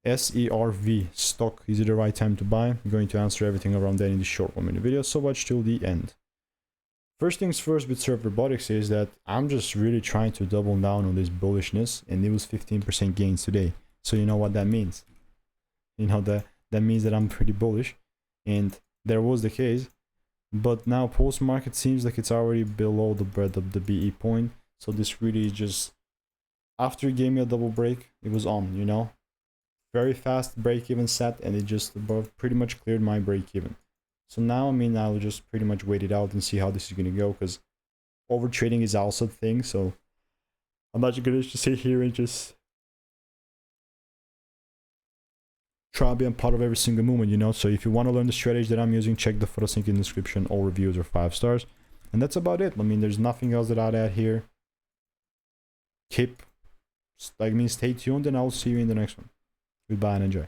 SERV stock, is it the right time to buy? I'm going to answer everything around that in this short 1 minute video, so watch till the end. First things first with SERV Robotics is that I'm just really trying to double down on this bullishness, and it was 15% gains today. So you know what that means. You know that means that I'm pretty bullish, and there was the case. But now post market seems like it's already below the breadth of the BE point. So this really is just, after it gave me a double break, it was on, you know. Very fast break even set, and it just above pretty much cleared my break even. So now, I mean, I'll just pretty much wait it out and see how this is going to go, because over trading is also a thing. So I'm not going to just sit here and just try to be a part of every single movement, you know. So if you want to learn the strategy that I'm using, check the photos link in the description. All reviews are 5 stars. And that's about it. I mean, there's nothing else that I'd add here. Stay tuned, and I'll see you in the next one. Goodbye and enjoy.